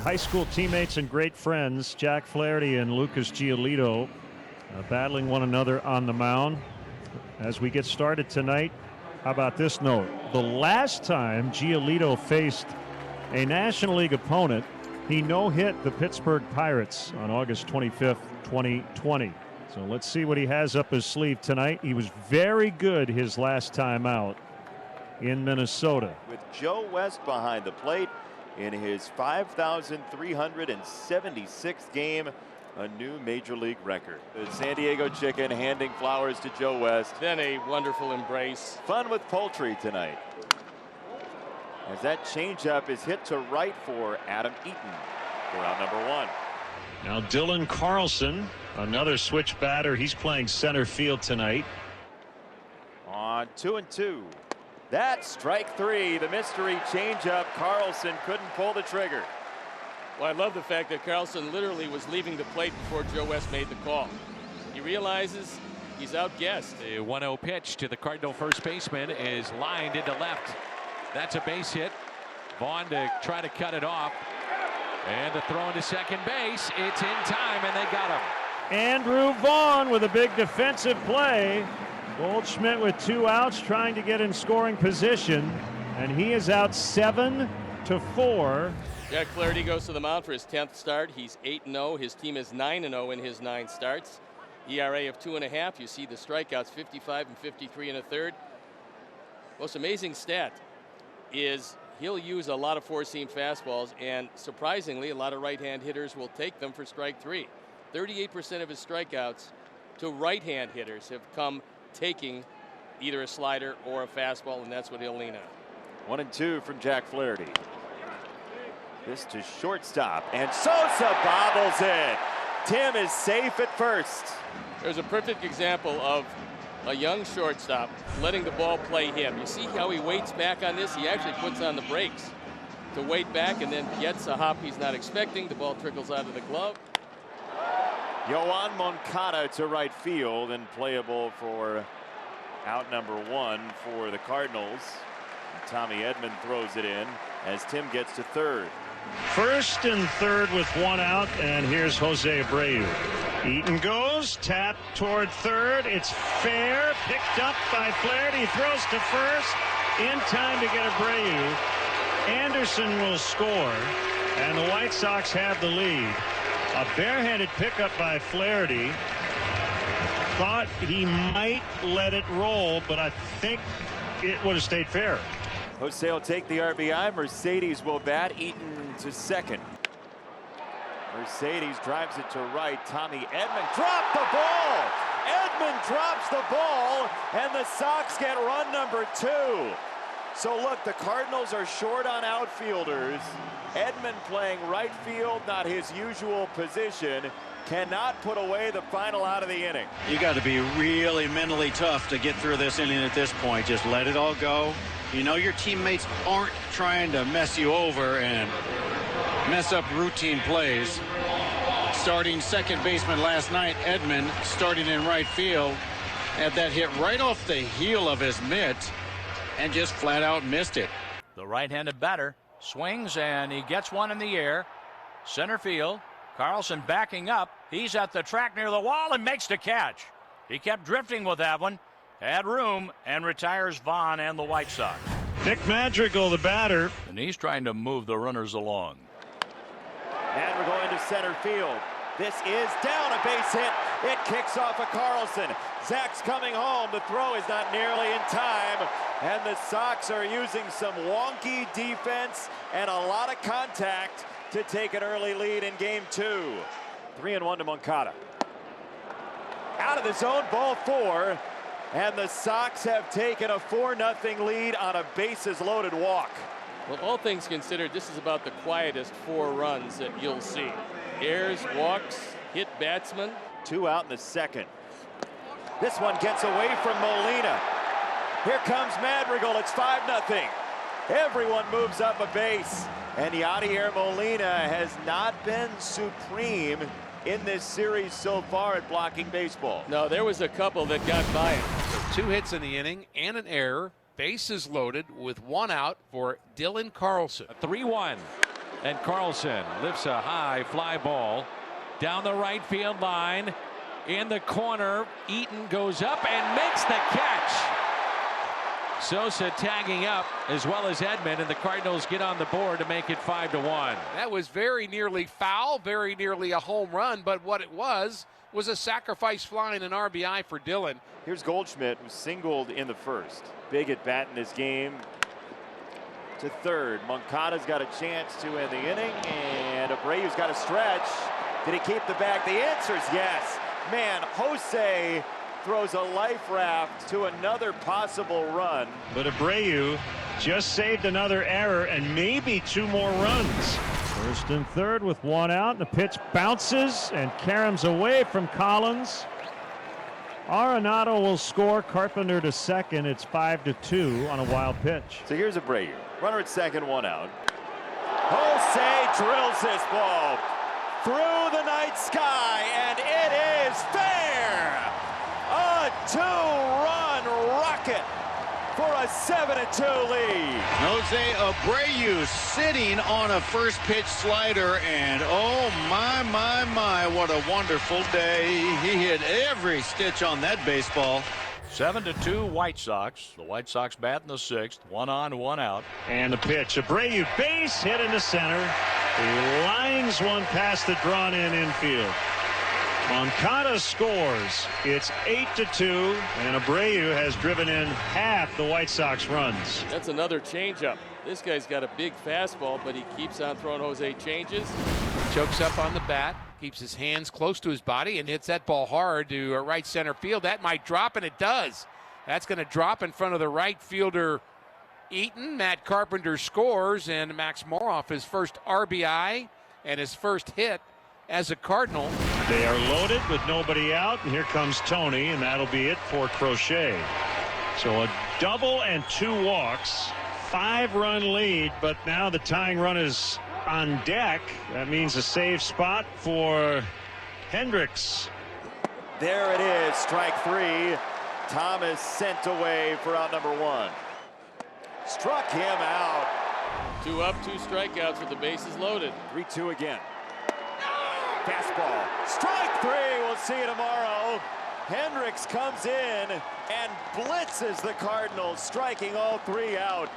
high school teammates and great friends, Jack Flaherty and Lucas Giolito, battling one another on the mound. As we get started tonight, how about this note? The last time Giolito faced a National League opponent, he no-hit the Pittsburgh Pirates on August 25th, 2020. So let's see what he has up his sleeve tonight. He was very good his last time out in Minnesota. With Joe West behind the plate in his 5,376th game, a new major league record. The San Diego Chicken handing flowers to Joe West. Then a wonderful embrace. Fun with poultry tonight. As that changeup is hit to right for Adam Eaton for out number one. Now Dylan Carlson, another switch batter. He's playing center field tonight. On 2-2. That's strike three. The mystery changeup. Carlson couldn't pull the trigger. Well, I love the fact that Carlson literally was leaving the plate before Joe West made the call. He realizes he's outguessed. The 1-0 pitch to the Cardinal first baseman is lined into left. That's a base hit. Vaughn to try to cut it off. And the throw into second base. It's in time, and they got him. Andrew Vaughn with a big defensive play. Goldschmidt with 2 outs trying to get in scoring position. And he is out 7-4. Jack Flaherty goes to the mound for his 10th start. He's 8-0. His team is 9-0 in his 9 starts. ERA of 2.5. You see the strikeouts, 55 and 53 1/3. Most amazing stat is he'll use a lot of four-seam fastballs, and surprisingly, a lot of right-hand hitters will take them for strike three. 38% of his strikeouts to right-hand hitters have come taking either a slider or a fastball, and that's what he'll lean on. 1-2 from Jack Flaherty. This to shortstop, and Sosa bobbles it. Tim is safe at first. There's a perfect example of a young shortstop letting the ball play him. You see how he waits back on this? He actually puts on the brakes to wait back and then gets a hop he's not expecting. The ball trickles out of the glove. Yoan Moncada to right field and playable for out number one for the Cardinals. And Tommy Edman throws it in as Tim gets to third. First and third with 1 out, and here's Jose Abreu. Eaton goes, tap toward third. It's fair, picked up by Flaherty. Throws to first, in time to get Abreu. Anderson will score, and the White Sox have the lead. A barehanded pickup by Flaherty. Thought he might let it roll, but I think it would have stayed fair. Jose will take the RBI. Mercedes will bat. Eaton to second. Mercedes drives it to right. Tommy Edman dropped the ball. Edman drops the ball, and the Sox get run number 2. So look, the Cardinals are short on outfielders. Edman playing right field, not his usual position, cannot put away the final out of the inning. You got to be really mentally tough to get through this inning at this point. Just let it all go. You know your teammates aren't trying to mess you over and mess up routine plays. Starting second baseman last night, Edman, starting in right field, had that hit right off the heel of his mitt and just flat out missed it. The right-handed batter swings, and he gets one in the air. Center field. Carlson backing up. He's at the track near the wall and makes the catch. He kept drifting with that one. Had room and retires Vaughn and the White Sox. Nick Madrigal, the batter. And he's trying to move the runners along. And we're going to center field. This is down, a base hit. It kicks off a Carlson. Zach's coming home. The throw is not nearly in time. And the Sox are using some wonky defense and a lot of contact to take an early lead in game 2. 3-1 to Moncada. Out of the zone, ball 4. And the Sox have taken a 4-0 lead on a bases-loaded walk. Well, all things considered, this is about the quietest 4 runs that you'll see. Errors, walks, hit batsmen. 2 out in the second. This one gets away from Molina. Here comes Madrigal. It's 5-0. Everyone moves up a base. And Yadier Molina has not been supreme in this series so far at blocking baseball. No, there was a couple that got by him. 2 hits in the inning and an error. Bases loaded with 1 out for Dylan Carlson. 3-1. And Carlson lifts a high fly ball down the right field line. In the corner, Eaton goes up and makes the catch. Sosa tagging up as well as Edman, and the Cardinals get on the board to make it 5-1. That was very nearly foul, very nearly a home run, but what it was a sacrifice fly and an RBI for Dillon. Here's Goldschmidt, who singled in the first. Big at bat in this game. To third. Moncada's got a chance to end the inning, and Abreu's got a stretch. Did he keep the bag? The answer is yes. Man, Jose throws a life raft to another possible run. But Abreu just saved another error and maybe 2 more runs. First and third with 1 out. The pitch bounces and caroms away from Collins. Arenado will score. Carpenter to second. It's 5-2 on a wild pitch. So here's Abreu. Runner at second, 1 out. Jose drills this ball through the night sky, and it is fair. A 2-run rocket for a 7-2 lead. Jose Abreu sitting on a first pitch slider, and oh my, what a wonderful day. He hit every stitch on that baseball. 7-2 White Sox. The White Sox bat in the 6th. 1 on, 1 out. And the pitch. Abreu base hit into center. He lines one past the drawn-in infield. Moncada scores. It's 8-2, and Abreu has driven in half the White Sox runs. That's another changeup. This guy's got a big fastball, but he keeps on throwing Jose changes. Chokes up on the bat, keeps his hands close to his body, and hits that ball hard to right center field. That might drop, and it does. That's going to drop in front of the right fielder, Eaton. Matt Carpenter scores, and Max Moroff his first RBI and his first hit as a Cardinal. They are loaded with nobody out, and here comes Tony, and that'll be it for Crochet. So a double and 2 walks, 5-run lead, but now the tying run is on deck. That means a save spot for Hendricks. There it is, strike 3. Thomas sent away for out number 1. Struck him out. 2 up, 2 strikeouts with the bases loaded. 3-2 again. Fastball. Strike 3. We'll see you tomorrow. Hendricks comes in and blitzes the Cardinals, striking all 3 out.